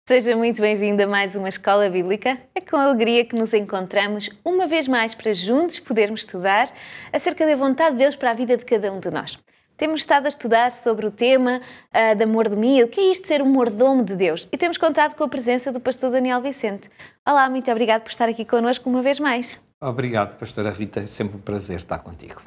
Seja muito bem-vindo a mais uma Escola Bíblica. É com alegria que nos encontramos uma vez mais para juntos podermos estudar acerca da vontade de Deus para a vida de cada um de nós. Temos estado a estudar sobre o tema da mordomia, o que é isto de ser um mordomo de Deus, e temos contado com a presença do pastor Daniel Vicente. Olá, muito obrigado por estar aqui connosco uma vez mais. Obrigado, pastora Rita, é sempre um prazer estar contigo.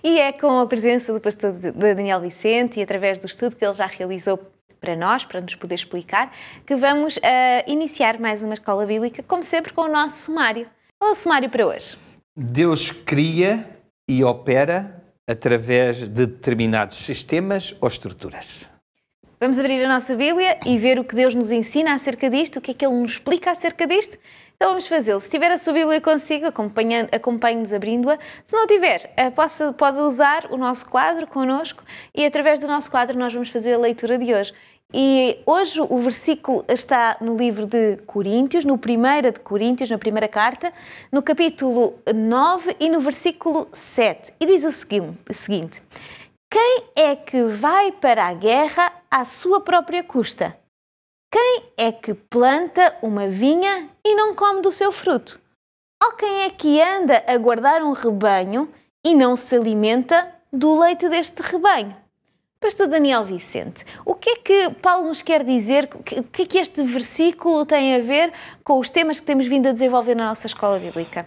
E é com a presença do pastor Daniel Vicente e através do estudo que ele já realizou para nós, para nos poder explicar, que vamos iniciar mais uma escola bíblica, como sempre, com o nosso sumário. Qual é o sumário para hoje? Deus cria e opera através de determinados sistemas ou estruturas. Vamos abrir a nossa Bíblia e ver o que Deus nos ensina acerca disto, o que é que Ele nos explica acerca disto. Então vamos fazê-lo. Se tiver a sua Bíblia consigo, acompanhe-nos abrindo-a. Se não tiver, pode usar o nosso quadro connosco e através do nosso quadro nós vamos fazer a leitura de hoje. E hoje o versículo está no livro de Coríntios, no 1 de Coríntios, na primeira carta, no capítulo 9 e no versículo 7. E diz o seguinte: quem é que vai para a guerra à sua própria custa? Quem é que planta uma vinha e não come do seu fruto? Ou quem é que anda a guardar um rebanho e não se alimenta do leite deste rebanho? Pastor Daniel Vicente, o que é que Paulo nos quer dizer? O que é que este versículo tem a ver com os temas que temos vindo a desenvolver na nossa escola bíblica?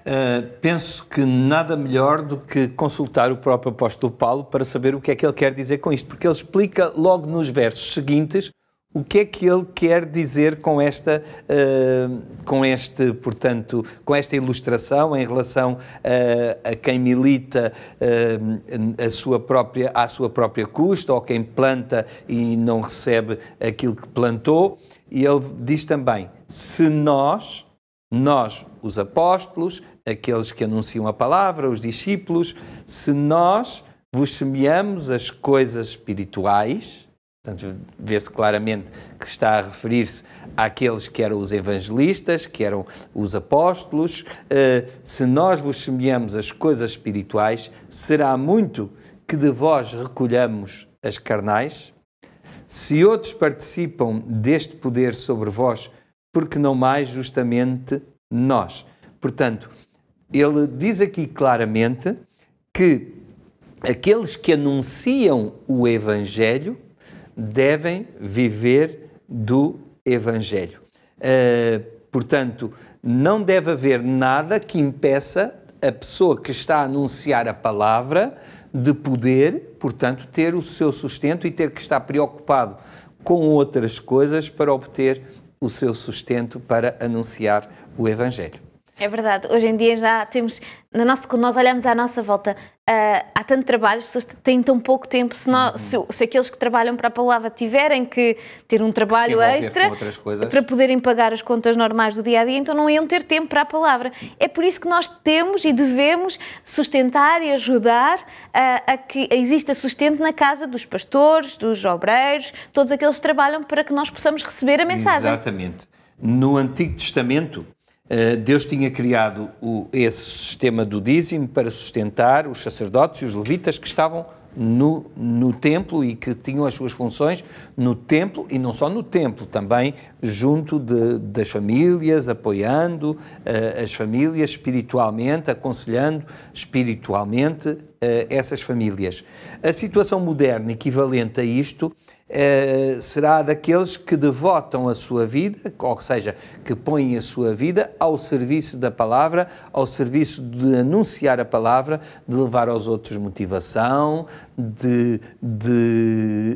Penso que nada melhor do que consultar o próprio apóstolo Paulo para saber o que é que ele quer dizer com isto, porque ele explica logo nos versos seguintes o que é que ele quer dizer com esta ilustração em relação a quem milita à sua própria custa, ou quem planta e não recebe aquilo que plantou. E ele diz também: se nós, os apóstolos, aqueles que anunciam a palavra, os discípulos, se nós vos semeamos as coisas espirituais. Portanto, vê-se claramente que está a referir-se àqueles que eram os evangelistas, que eram os apóstolos. Se nós vos semeamos as coisas espirituais, será muito que de vós recolhamos as carnais? Se outros participam deste poder sobre vós, porque não mais justamente nós? Portanto, ele diz aqui claramente que aqueles que anunciam o Evangelho devem viver do Evangelho. Portanto, não deve haver nada que impeça a pessoa que está a anunciar a palavra de poder, portanto, ter o seu sustento e ter que estar preocupado com outras coisas para obter o seu sustento para anunciar o Evangelho. É verdade, hoje em dia já temos, quando nós olhamos à nossa volta, há tanto trabalho, as pessoas têm tão pouco tempo, se aqueles que trabalham para a palavra tiverem que ter um trabalho extra para poderem pagar as contas normais do dia-a-dia, então não iam ter tempo para a palavra. É por isso que nós temos e devemos sustentar e ajudar a que exista sustento na casa dos pastores, dos obreiros, todos aqueles que trabalham para que nós possamos receber a mensagem. Exatamente. No Antigo Testamento, Deus tinha criado esse sistema do dízimo para sustentar os sacerdotes e os levitas que estavam no templo e que tinham as suas funções no templo, e não só no templo, também junto das famílias, apoiando as famílias espiritualmente, aconselhando espiritualmente essas famílias. A situação moderna equivalente a isto será daqueles que devotam a sua vida, ou seja, que põem a sua vida ao serviço da palavra, ao serviço de anunciar a palavra, de levar aos outros motivação, de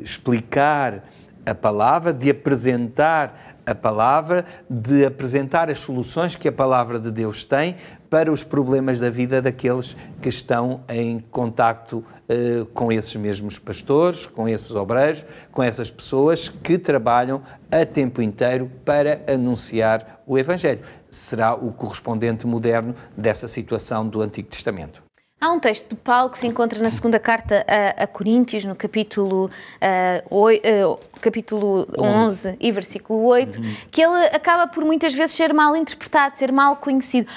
explicar a palavra, de apresentar a palavra, de apresentar as soluções que a palavra de Deus tem para os problemas da vida daqueles que estão em contacto com esses mesmos pastores, com esses obreiros, com essas pessoas que trabalham a tempo inteiro para anunciar o Evangelho. Será o correspondente moderno dessa situação do Antigo Testamento. Há um texto de Paulo que se encontra na segunda carta a Coríntios, no capítulo 11 e versículo 8, que ele acaba por muitas vezes ser mal interpretado, ser mal conhecido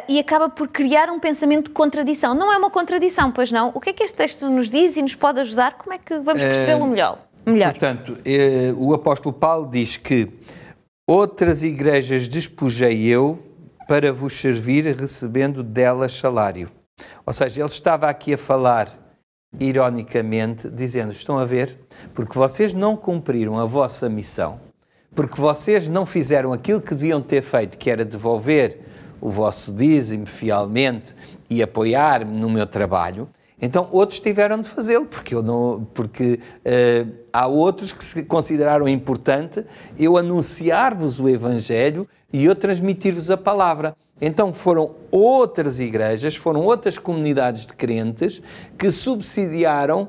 e acaba por criar um pensamento de contradição. Não é uma contradição, pois não? O que é que este texto nos diz e nos pode ajudar? Como é que vamos percebê-lo melhor? Portanto, o apóstolo Paulo diz que outras igrejas despojei eu para vos servir, recebendo delas salário. Ou seja, ele estava aqui a falar ironicamente, dizendo, estão a ver? Porque vocês não cumpriram a vossa missão, porque vocês não fizeram aquilo que deviam ter feito, que era devolver o vosso dízimo fielmente e apoiar-me no meu trabalho, então outros tiveram de fazê-lo, porque há outros que se consideraram importante eu anunciar-vos o Evangelho e eu transmitir-vos a palavra. Então foram outras igrejas, foram outras comunidades de crentes que subsidiaram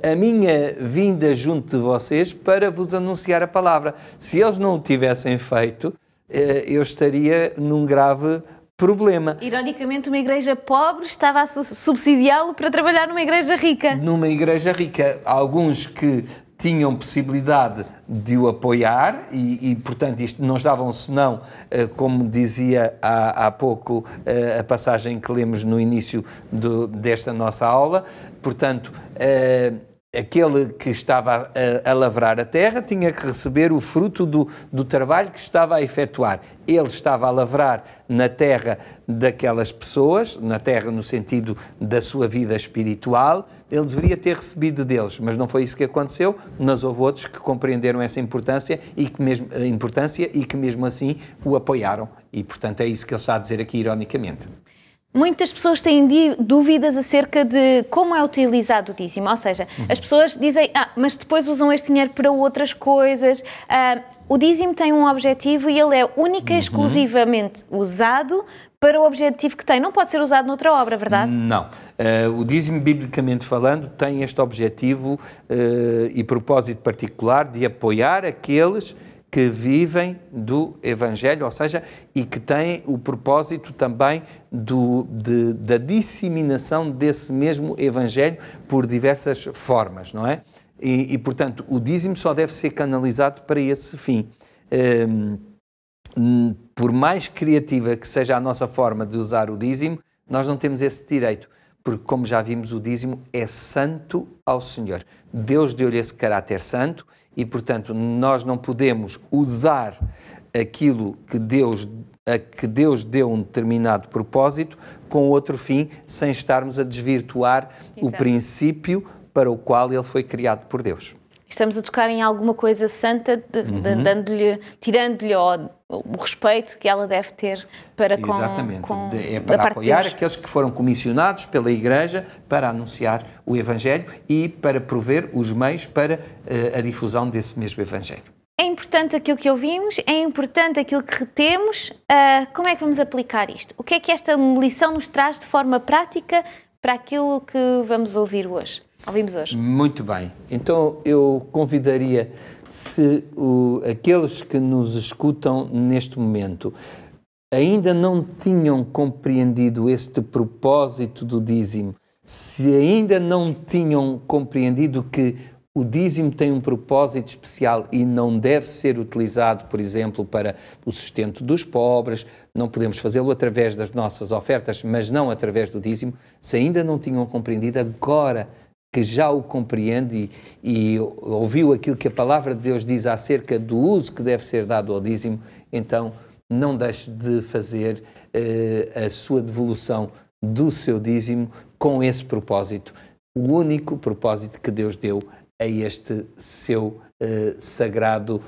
a minha vinda junto de vocês para vos anunciar a palavra. Se eles não o tivessem feito, eu estaria num grave problema. Ironicamente, uma igreja pobre estava a subsidiá-lo para trabalhar numa igreja rica. Numa igreja rica, alguns que tinham possibilidade de o apoiar e portanto, isto não estavam senão, como dizia há pouco a passagem que lemos no início desta nossa aula, portanto, aquele que estava a lavrar a terra tinha que receber o fruto do trabalho que estava a efetuar. Ele estava a lavrar na terra daquelas pessoas, na terra no sentido da sua vida espiritual, ele deveria ter recebido deles, mas não foi isso que aconteceu, mas houve outros que compreenderam essa importância e que mesmo assim o apoiaram. E, portanto, é isso que ele está a dizer aqui, ironicamente. Muitas pessoas têm dúvidas acerca de como é utilizado o dízimo, ou seja, as pessoas dizem, mas depois usam este dinheiro para outras coisas. O dízimo tem um objetivo e ele é única e exclusivamente usado para o objetivo que tem. Não pode ser usado noutra obra, verdade? Não. O dízimo, biblicamente falando, tem este objetivo e propósito particular de apoiar aqueles que vivem do Evangelho, ou seja, e que têm o propósito também da disseminação desse mesmo Evangelho por diversas formas, não é? E, portanto, o dízimo só deve ser canalizado para esse fim. Por mais criativa que seja a nossa forma de usar o dízimo, nós não temos esse direito, porque, como já vimos, o dízimo é santo ao Senhor. Deus deu-lhe esse caráter santo e, portanto, nós não podemos usar aquilo que Deus deu um determinado propósito com outro fim, sem estarmos a desvirtuar o princípio para o qual ele foi criado por Deus. Estamos a tocar em alguma coisa santa, tirando-lhe o respeito que ela deve ter para com... Exatamente. É para apoiar aqueles que foram comissionados pela Igreja para anunciar o Evangelho e para prover os meios para a difusão desse mesmo Evangelho. É importante aquilo que ouvimos, é importante aquilo que retemos. Como é que vamos aplicar isto? O que é que esta lição nos traz de forma prática para aquilo que vamos ouvir hoje? Ouvimos hoje. Muito bem. Então eu convidaria, se aqueles que nos escutam neste momento ainda não tinham compreendido este propósito do dízimo, se ainda não tinham compreendido que o dízimo tem um propósito especial e não deve ser utilizado, por exemplo, para o sustento dos pobres, não podemos fazê-lo através das nossas ofertas, mas não através do dízimo, se ainda não tinham compreendido, agora que já o compreende e ouviu aquilo que a palavra de Deus diz acerca do uso que deve ser dado ao dízimo, então não deixe de fazer a sua devolução do seu dízimo com esse propósito, o único propósito que Deus deu a este seu sagrado,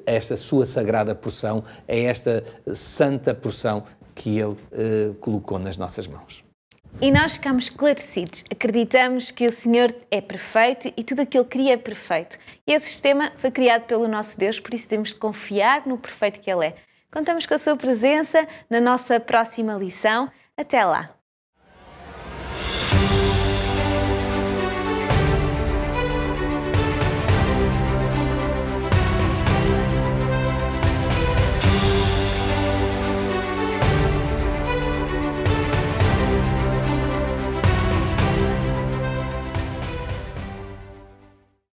a esta sua sagrada porção, a esta santa porção que Ele colocou nas nossas mãos. E nós ficamos esclarecidos, acreditamos que o Senhor é perfeito e tudo aquilo que Ele cria é perfeito. E esse sistema foi criado pelo nosso Deus, por isso temos de confiar no perfeito que Ele é. Contamos com a sua presença na nossa próxima lição. Até lá!